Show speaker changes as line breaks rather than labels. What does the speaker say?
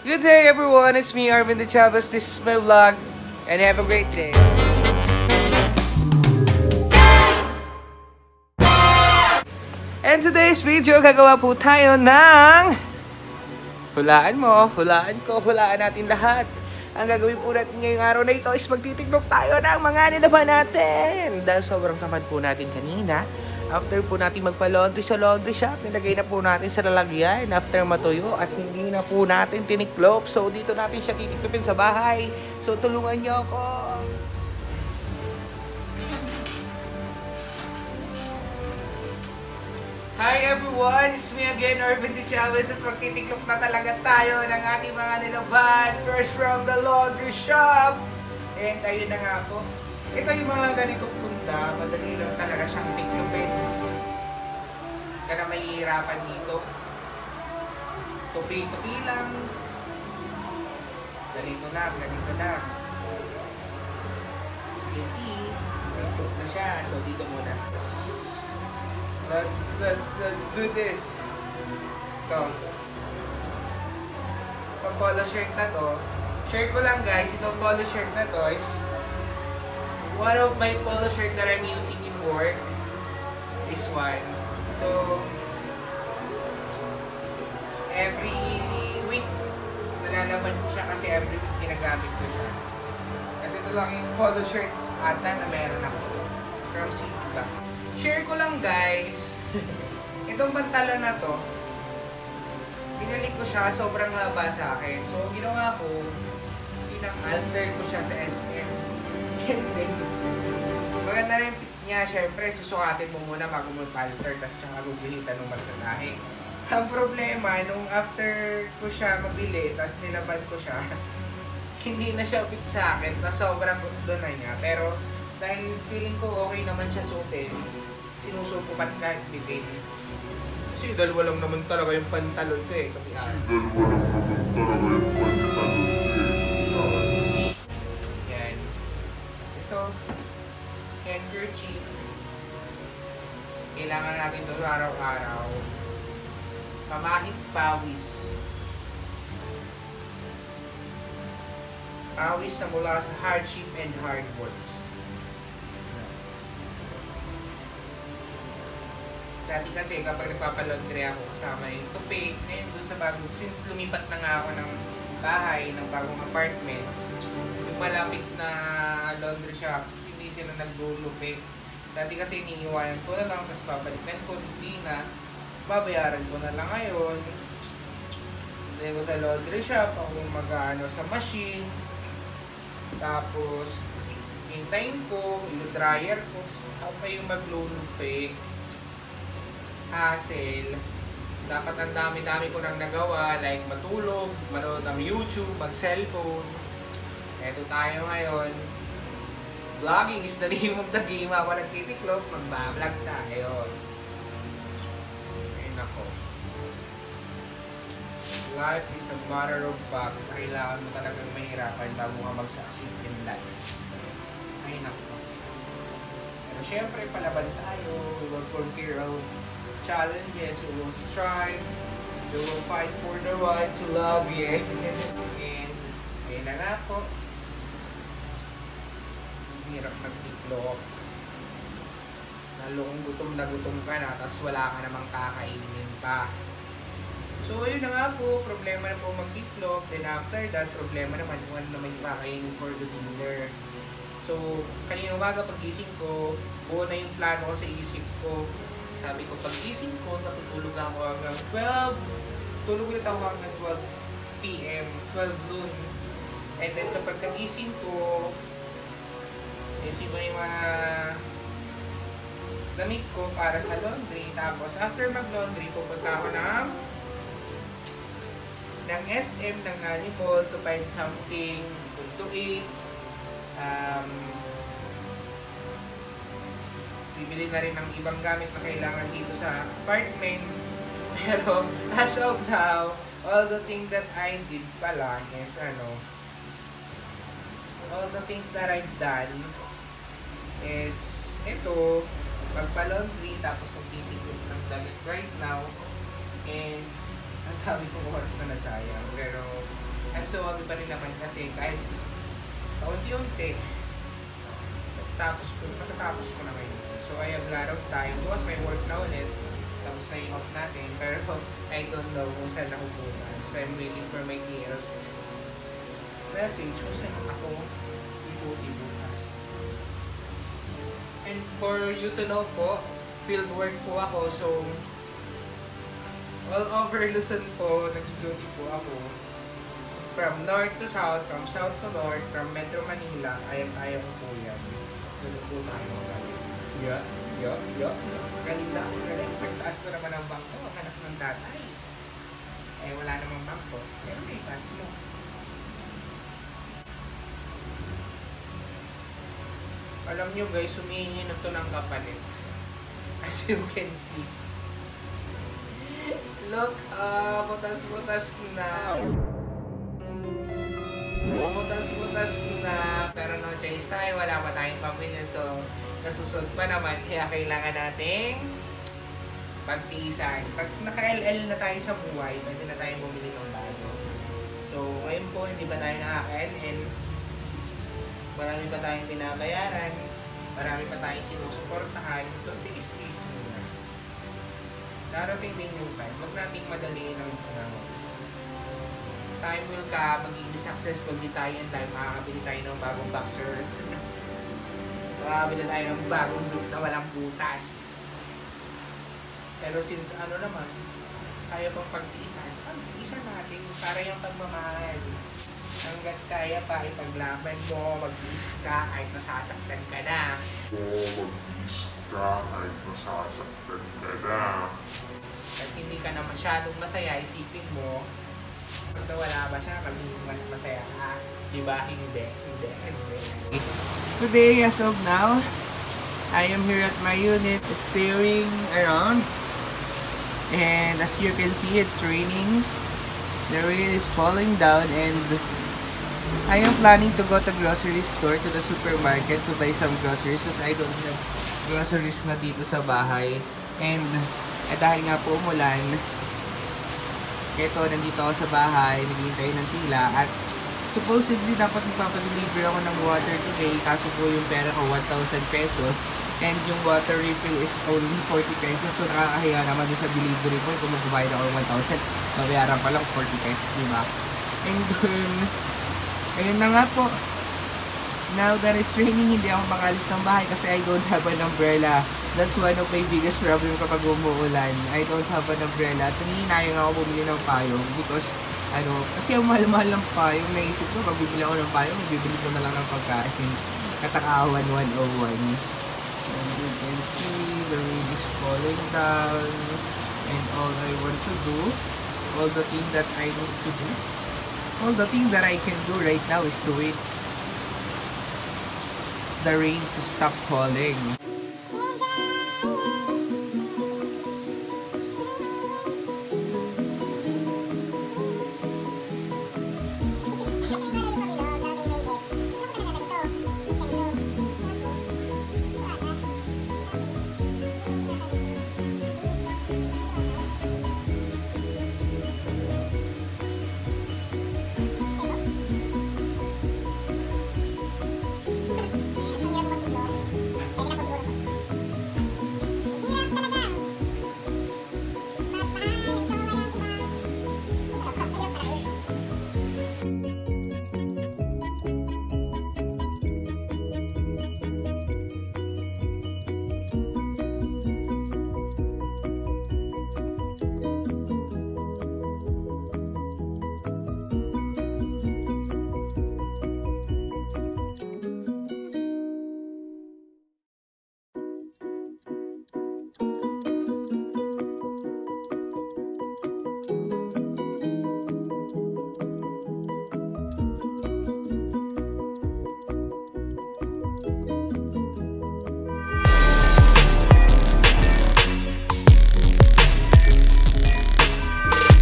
Good day everyone, it's me Arvin De Chavez, this is my vlog, and have a great day. And today's video, gagawa po tayo ng hulaan mo, hulaan ko, hulaan natin lahat. Ang gagawin po natin ngayong araw na ito is magtitiklop tayo ng mga nilaban natin. Dahil sobrang tamad po natin kanina, after po natin magpa-laundry sa laundry shop, nilagay na po natin sa lalagyan after matuyo at hindi na po natin tiniklop. So dito natin siya titiklopin sa bahay. So tulungan niyo ako. Hi everyone! It's me again, Arvin De Chavez, at magtitiklop na talaga tayo ng ating mga nilaban. First from the laundry shop. And ayun na nga po. Ito yung mga ganitong punta, madali lang talaga siyang tiklopin. Hindi ka na mahihirapan dito. Tupi-tupi lang. Ganito lang, ganito lang. As you can see, tiklop na siya. So dito muna. Let's do this. Ito. Itong polo shirt na to. Share ko lang guys, itong polo shirt na to is one of my polo shirt that I'm using in work. This one. So, every week, nalalaman ko siya kasi every week ginagamit ko siya. At ito lang yung polo shirt ata na meron ako. From City. Share ko lang guys. Itong pantalon na to, binalik ko siya, sobrang haba sa akin. So, ginawa ko, pinang-alter ko siya sa SM. And then, maganda rin fit niya. Siyempre, susukatin mo muna bago mo palter, tapos tsaka guguhitan ng magtatahe. Ang problema, nung after ko siya mabili, tapos nilaban ko siya, hindi na siya fit sa akin, tapos sobrang gusto na niya. Pero, dahil feeling ko okay naman siya suotin, sinusubukan kahit bitin. Kasi dalawa lang naman talaga yung pantalon ko eh. Yan. Kasi ito, handkerchief. Kailangan natin ito araw-araw. Pamahit pawis. Pawis na mula sa hardship and hard works. Dati kasi kapag nagpapalaundry ako kasama yung tupi, ngayon doon sa bagong, since lumipat na nga ako ng bahay, ng bagong apartment, yung malapit na laundry shop, hindi sila naglulupi. Dati kasi iniiwanan ko na lang, tapos babalikan ko, hindi na, babayaran ko na lang ngayon. Dahil ko sa laundry shop, ako mag-ano sa machine, tapos hintayin ko, ilo-dryer ko, ako pa yung maglulupi. Hassle. Dapat ang dami-dami ko nang nagawa, like matulog, manood ng YouTube, mag-cellphone. Eto tayo ngayon. Vlogging is the name of the game. Ako nagtitiklop, magbablog tayo. Ayun ako. Life is a matter of fact. Kailangan mo talagang mahirapan bago ka mag-succeed in life. Ayun ako. Pero syempre, palaban tayo. We will conquer our challenges, we will strive, we will fight for the right to love you. And, ayun na nga po. Hirap magtiklop. Nalong gutom na gutom ka na, tapos wala ka namang kakainin pa. So, ayun na nga po, problema na po magtiklop. Then after that, problema naman kung ano naman yung kakainin for the dinner. So, kanina umaga pag-gising ko, buo na yung plano ko sa isip ko. Sabi ko, pag-gising ko, natutulog ako hanggang 12. Tulog ulit ako hanggang 12 p.m., 12 noon. And then kapag nagising ko, isip ko yung mga damit ko para sa laundry. Tapos after mag-laundry, pupunta ako ng SM, ng Animal to find something to eat. Bibili na rin ng ibang gamit na kailangan dito sa apartment. Pero as of now, all the things that I did pala is all the things that I've done is ito, magpa-laundry, tapos magtitigil ng damit right now. And ang dami kong oras na nasayang. Pero I'm so happy pa rin naman kasi kahit kaunti-unti, matatapos ko na ngayon. So I have a lot of time. Bukas may work na ulit. Tapos na yung off natin. Pero I don't know kung saan ako bukas. I'm waiting for my TL's message kung saan ako i-duty bukas. And for you to know po, field work po ako. So, all over Luzon po, nag-duty po ako. From north to south, from south to north, from Metro Manila, kaya ko po yan. Doon po tayo galing. Galing. Pagtaas na naman ang bangko, anak ng tatay. Eh, wala namang bangko. Pero may taas mo. Alam nyo guys, humihingi na to ng kapalit. As you can see. Look, butas-butas na. Butas-butas na. Pero no choice tayo, wala pa tayong pamilya. So, nasusunod pa naman. Kaya kailangan nating pagtiisan. Pag naka-LL na tayo sa buhay, pwede na tayong bumili ng bago. So, ngayon po, hindi ba tayo nakaka-LL? Marami pa tayong binabayaran. Marami pa tayong sinusuportahan. So, tiis-tiis muna. Darating din yung time. Huwag nating madaliin ang panahon. Time will come, magiging successful din tayo in time. Makakabili tayo ng bagong boxer. Makakabili tayo ng bagong look na walang butas. Pero since ano naman, kaya pang pagtiisan natin para yung pagmamahal. Hanggat kaya pa, ipaglaban mo, mag-iis ka, kahit nasasaktan ka na. At hindi ka na masyadong masaya, isipin mo, pag nawala ba siya, kami mas masaya ka. Diba? Hindi. Today, as of now, I am here at my unit, staring around. And as you can see, it's raining. The rain is falling down and I am planning to go to grocery store, to the supermarket to buy some groceries because I don't have groceries na dito sa bahay. And dahil nga po umulan, nandito ako sa bahay, naghihintay ng tila at supposedly dapat magpapadeliver ako ng water today kaso po yung pera ko 1,000 pesos and yung water refill is only 40 pesos so nakakahiya naman dun sa delivery boy kung magbabayad ako ng 1,000 babayaran pa lang 40 pesos, diba? And dun, ayun na nga po, now that it's raining, hindi ako makalis ng bahay kasi I don't have an umbrella. That's one of my biggest problem kapag umuulan. I don't have an umbrella at nangihinayang ako bumili ng payong because kasi ang mahal-mahal ng payong, naisip ko, pag bibili ako ng payong, bibili ko na lang ng pagkain. Katakawan 101. And you can see, the rain is falling down. And all I want to do, all the thing that I need to do, all the thing that I can do right now is to wait the rain to stop falling.